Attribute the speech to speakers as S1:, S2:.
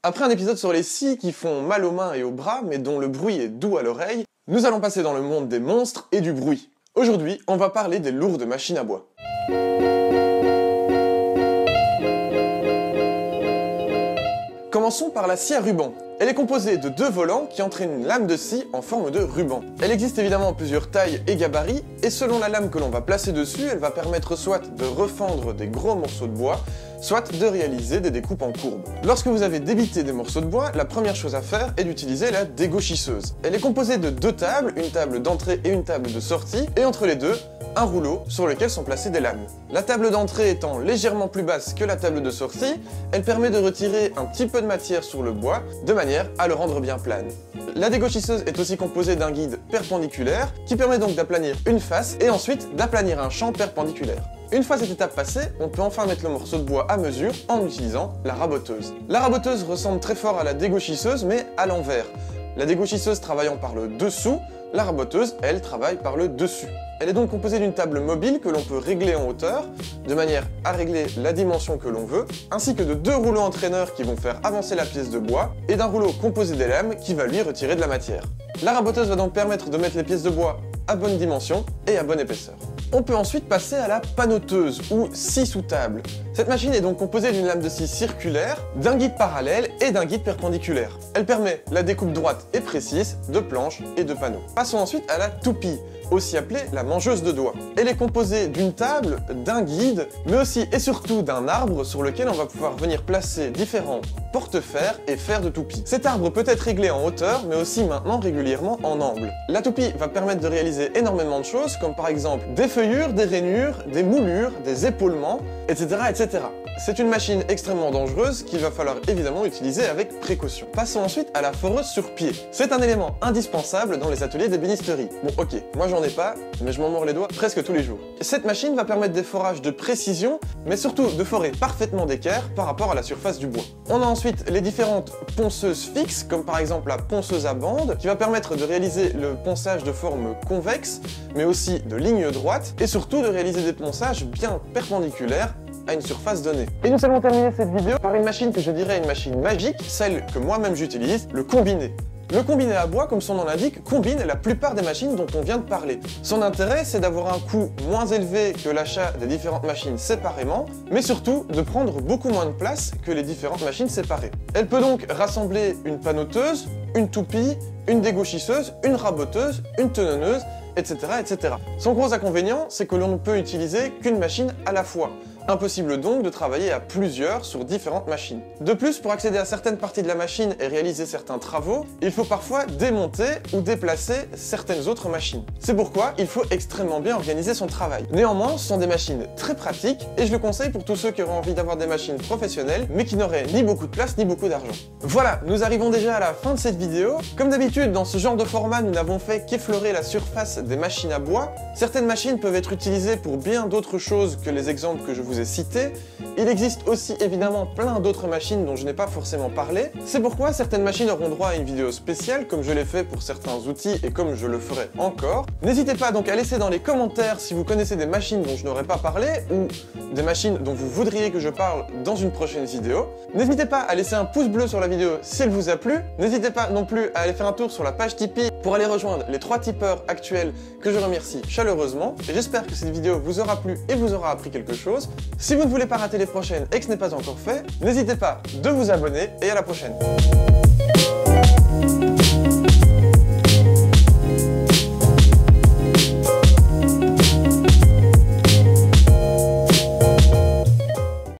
S1: Après un épisode sur les scies qui font mal aux mains et aux bras, mais dont le bruit est doux à l'oreille, nous allons passer dans le monde des monstres et du bruit. Aujourd'hui, on va parler des lourdes machines à bois. Commençons par la scie à ruban. Elle est composée de deux volants qui entraînent une lame de scie en forme de ruban. Elle existe évidemment plusieurs tailles et gabarits, et selon la lame que l'on va placer dessus, elle va permettre soit de refendre des gros morceaux de bois, soit de réaliser des découpes en courbe. Lorsque vous avez débité des morceaux de bois, la première chose à faire est d'utiliser la dégauchisseuse. Elle est composée de deux tables, une table d'entrée et une table de sortie, et entre les deux, un rouleau sur lequel sont placées des lames. La table d'entrée étant légèrement plus basse que la table de sortie, elle permet de retirer un petit peu de matière sur le bois, de manière à le rendre bien plane. La dégauchisseuse est aussi composée d'un guide perpendiculaire, qui permet donc d'aplanir une face et ensuite d'aplanir un champ perpendiculaire. Une fois cette étape passée, on peut enfin mettre le morceau de bois à mesure en utilisant la raboteuse. La raboteuse ressemble très fort à la dégauchisseuse, mais à l'envers. La dégauchisseuse travaillant par le dessous, la raboteuse, elle, travaille par le dessus. Elle est donc composée d'une table mobile que l'on peut régler en hauteur, de manière à régler la dimension que l'on veut, ainsi que de deux rouleaux entraîneurs qui vont faire avancer la pièce de bois, et d'un rouleau composé des lames qui va lui retirer de la matière. La raboteuse va donc permettre de mettre les pièces de bois à bonne dimension et à bonne épaisseur. On peut ensuite passer à la panoteuse, ou scie sous table. Cette machine est donc composée d'une lame de scie circulaire, d'un guide parallèle et d'un guide perpendiculaire. Elle permet la découpe droite et précise de planches et de panneaux. Passons ensuite à la toupie, aussi appelée la mangeuse de doigts. Elle est composée d'une table, d'un guide, mais aussi et surtout d'un arbre sur lequel on va pouvoir venir placer différents porte-fers et fers de toupie. Cet arbre peut être réglé en hauteur, mais aussi maintenant régulièrement en angle. La toupie va permettre de réaliser énormément de choses, comme par exemple des feuillures, des rainures, des moulures, des épaulements, etc. etc. C'est une machine extrêmement dangereuse qu'il va falloir évidemment utiliser avec précaution. Passons ensuite à la foreuse sur pied. C'est un élément indispensable dans les ateliers d'ébénisterie. Bon ok, moi j'en ai pas, mais je m'en mords les doigts presque tous les jours. Cette machine va permettre des forages de précision, mais surtout de forer parfaitement d'équerre par rapport à la surface du bois. On a ensuite les différentes ponceuses fixes, comme par exemple la ponceuse à bande, qui va permettre de réaliser le ponçage de forme convexe, mais aussi de ligne droite, et surtout de réaliser des ponçages bien perpendiculaires à une surface donnée. Et nous allons terminer cette vidéo par une machine que je dirais une machine magique, celle que moi-même j'utilise, le combiné. Le combiné à bois, comme son nom l'indique, combine la plupart des machines dont on vient de parler. Son intérêt, c'est d'avoir un coût moins élevé que l'achat des différentes machines séparément, mais surtout de prendre beaucoup moins de place que les différentes machines séparées. Elle peut donc rassembler une panoteuse, une toupie, une dégauchisseuse, une raboteuse, une tenonneuse, etc., etc. Son gros inconvénient, c'est que l'on ne peut utiliser qu'une machine à la fois. Impossible donc de travailler à plusieurs sur différentes machines. De plus, pour accéder à certaines parties de la machine et réaliser certains travaux, il faut parfois démonter ou déplacer certaines autres machines. C'est pourquoi il faut extrêmement bien organiser son travail. Néanmoins, ce sont des machines très pratiques et je le conseille pour tous ceux qui auront envie d'avoir des machines professionnelles mais qui n'auraient ni beaucoup de place ni beaucoup d'argent. Voilà, nous arrivons déjà à la fin de cette vidéo. Comme d'habitude, dans ce genre de format, nous n'avons fait qu'effleurer la surface des machines à bois. Certaines machines peuvent être utilisées pour bien d'autres choses que les exemples que je vous ai cités. Il existe aussi évidemment plein d'autres machines dont je n'ai pas forcément parlé. C'est pourquoi certaines machines auront droit à une vidéo spéciale, comme je l'ai fait pour certains outils et comme je le ferai encore. N'hésitez pas donc à laisser dans les commentaires si vous connaissez des machines dont je n'aurais pas parlé ou des machines dont vous voudriez que je parle dans une prochaine vidéo. N'hésitez pas à laisser un pouce bleu sur la vidéo si elle vous a plu. N'hésitez pas non plus à aller faire un tour sur la page Tipeee pour aller rejoindre les 3 tipeurs actuels que je remercie chaleureusement. Et j'espère que cette vidéo vous aura plu et vous aura appris quelque chose. Si vous ne voulez pas rater les prochaines et que ce n'est pas encore fait, n'hésitez pas de vous abonner et à la prochaine.